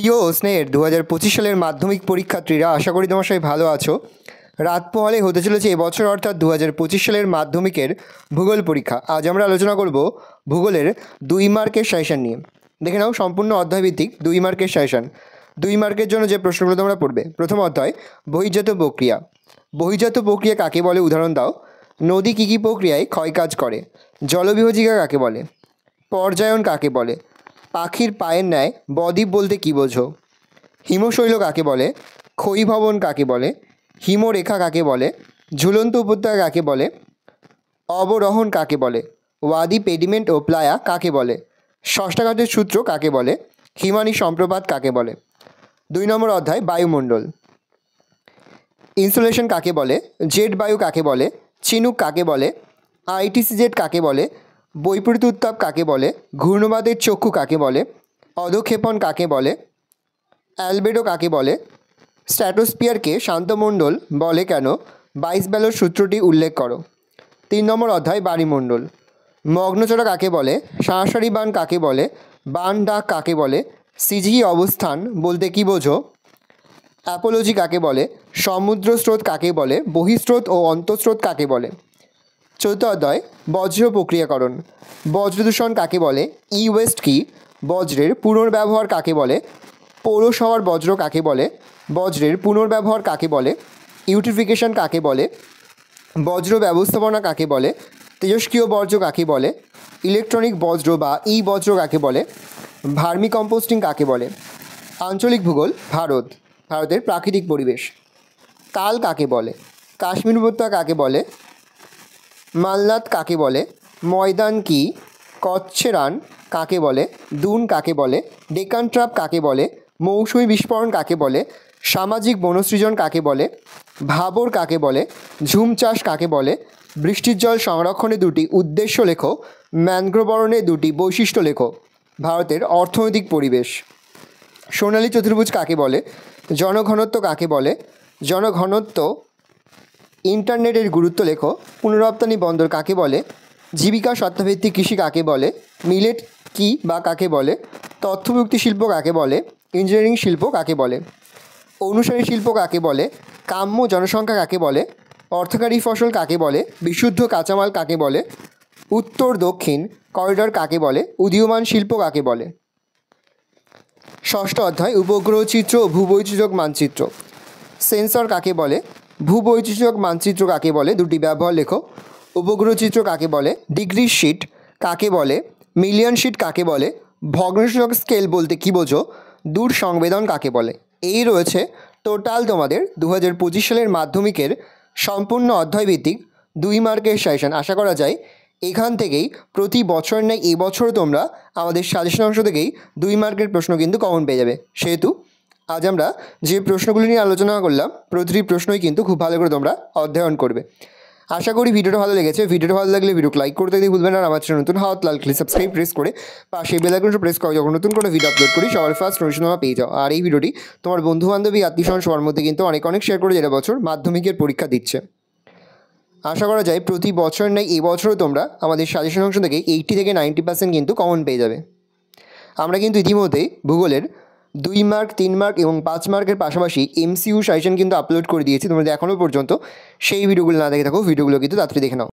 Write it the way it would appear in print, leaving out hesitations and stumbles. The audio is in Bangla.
প্রিয় ও স্নেহের 2025 সালের মাধ্যমিক পরীক্ষার্থীরা, আশা করি তোমার সবাই ভালো আছো। রাত পোহালে হতে চলেছে এবছর অর্থাৎ 2025 সালের মাধ্যমিকের ভূগোল পরীক্ষা। আজ আমরা আলোচনা করব ভূগোলের 2 মার্কের সাজেশন নিয়ে। দেখে নাও, সম্পূর্ণ অধ্যায়ভিত্তিক 2 মার্কের সাজেশন। 2 মার্কের জন্য যে প্রশ্নগুলো তোমরা পড়বে: প্রথম অধ্যায় বহির্জাত প্রক্রিয়া। বহির্জাত প্রক্রিয়া কাকে বলে উদাহরণ দাও। নদী কী কী প্রক্রিয়ায় ক্ষয়কাজ করে? জলবিভাজিকা কাকে বলে? পর্যায়ন কাকে বলে? পাখির পায়ের ন্যায় বদ্বীপ বলতে কী বোঝো? হিমশৈল কাকে বলে? ক্ষয়ীভবন কাকে বলে? হিমরেখা কাকে বলে? ঝুলন্ত উপত্যকা কাকে বলে? অবরোহণ কাকে বলে? ওয়াদি, পেডিমেন্ট ও প্লায়া কাকে বলে? ষষ্ঠাঘাতের সূত্র কাকে বলে? হিমানী সম্প্রপাত কাকে বলে? 2 নম্বর অধ্যায় বায়ুমণ্ডল। ইনসুলেশন কাকে বলে? জেট বায়ু কাকে বলে? চিনুক কাকে বলে? আইটিসি জেট কাকে বলে? বৈপরীত উত্তাপ কাকে বলে? ঘূর্ণবাদের চক্ষু কাকে বলে? অধক্ষেপণ কাকে বলে? অ্যালবেডো কাকে বলে? স্ট্র্যাটোস্ফিয়ারকে শান্তমণ্ডল বলে কেন? 22 ব্যালোর সূত্রটি উল্লেখ করো। 3 নম্বর অধ্যায় বায়ুমণ্ডল। মগ্নচড়া কাকে বলে? সাঁড়াসারি বান কাকে বলে? বান ডাক কাকে বলে? সিজি অবস্থান বলতে কী বোঝো? অ্যাপোলজি কাকে বলে? সমুদ্র স্রোত কাকে বলে? বহিঃস্রোত ও অন্তঃস্রোত কাকে বলে? 4th অধ্যায় বজ্র প্রক্রিয়াকরণ। বজ্রদূষণ কাকে বলে? ই ওয়েস্ট কি? বজ্রের পুনর্ব্যবহার কাকে বলে? পৌরসভার বজ্র কাকে বলে? বজ্রের পুনর্ব্যবহার কাকে বলে? ইউটিফিকেশন কাকে বলে? বজ্র ব্যবস্থাপনা কাকে বলে? তেজস্ক্রিয় বর্জ্য কাকে বলে? ইলেকট্রনিক বজ্র বা ই বজ্র কাকে বলে? ভার্মি কম্পোস্টিং কাকে বলে? আঞ্চলিক ভূগোল। ভারত, ভারতের প্রাকৃতিক পরিবেশ। কাল কাকে বলে? কাশ্মীর উপত্যকা কাকে বলে? মালনাদ কাকে বলে? ময়দান কি? কচ্ছে রান কাকে বলে? দুন কাকে বলে? ডেকান ট্রাপ কাকে বলে? মৌসুমী বিস্ফোরণ কাকে বলে? সামাজিক বনসৃজন কাকে বলে? ভাবর কাকে বলে? ঝুম চাষ কাকে বলে? বৃষ্টির জল সংরক্ষণে 2টি উদ্দেশ্য লেখো। ম্যানগ্রোভ অরণ্যে 2টি বৈশিষ্ট্য লেখো। ভারতের অর্থনৈতিক পরিবেশ। সোনালী চতুর্ভুজ কাকে বলে? জনঘনত্ব কাকে বলে? জনঘনত্ব। ইন্টারনেটের গুরুত্ব লেখো। পুনরপ্তানি বন্দর কাকে বলে? জীবিকা সত্তাভিত্তিক কৃষি কাকে বলে? মিলেট কি বা কাকে বলে? তথ্যপ্রযুক্তি শিল্প কাকে বলে? ইঞ্জিনিয়ারিং শিল্প কাকে বলে? অনুসারী শিল্প কাকে বলে? কাম্য জনসংখ্যা কাকে বলে? অর্থকারী ফসল কাকে বলে? বিশুদ্ধ কাঁচামাল কাকে বলে? উত্তর দক্ষিণ করিডর কাকে বলে? উদীয়মান শিল্প কাকে বলে? 6ষ্ঠ অধ্যায় উপগ্রহ চিত্র ও ভূবৈচিত্র্যক মানচিত্র। সেন্সর কাকে বলে? ভূবৈচিত্র্যক মানচিত্র কাকে বলে? 2টি ব্যবহার লেখো। উপগ্রহ চিত্র কাকে বলে? ডিগ্রি শিট কাকে বলে? মিলিয়ন শিট কাকে বলে? ভগ্নাংশক স্কেল বলতে কী বোঝো? দূর সংবেদন কাকে বলে? এই রয়েছে টোটাল তোমাদের 2025 সালের মাধ্যমিকের সম্পূর্ণ অধ্যায়ভিত্তিক 2 মার্কের সাজেশন। আশা করা যায় এখান থেকেই প্রতি বছর নেয় এবছরও তোমরা আমাদের সাজেশন অংশ থেকেই 2 মার্কের প্রশ্ন কিন্তু কমন পেয়ে যাবে। সেহেতু আজ আমরা যে প্রশ্নগুলি নিয়ে আলোচনা করলাম, প্রতিটি প্রশ্নই কিন্তু খুব ভালো করে তোমরা অধ্যয়ন করবে। আশা করি ভিডিওটা ভালো লেগেছে। ভিডিওটা ভালো লাগলে ভিডিওকে লাইক করতে দিয়ে ভুলবেন না। আর আমার চ্যানেল নতুন হাত লাল ক্লিক সাবস্ক্রাইব প্রেস করে পাশে বেল আইকনটা প্রেস করো, যখন নতুন কোনো ভিডিও আপলোড করি সবার ফার্স্ট নোটিফিকেশন তোমরা পেয়ে যাও। আর এই ভিডিওটি তোমার বন্ধুবান্ধবী আত্মীয়স্বজন সবার মধ্যে কিন্তু অনেক শেয়ার করে, যেটা বছর মাধ্যমিকের পরীক্ষা দিচ্ছে। আশা করা যায় প্রতি বছর নেই এবছরও তোমরা আমাদের সাজেশন অংশ থেকে 80 থেকে 90% কিন্তু কমন পেয়ে যাবে। আমরা কিন্তু ইতিমধ্যেই ভূগোলের 2 মার্ক, 3 মার্ক এবং 5 মার্কের পাশাপাশি MCQ সাজেশন কিন্তু আপলোড করে দিয়েছি। তোমরা এখনও পর্যন্ত সেই ভিডিওগুলো না দেখে থাকো, ভিডিওগুলো কিন্তু তাড়াতাড়ি দেখে নাও।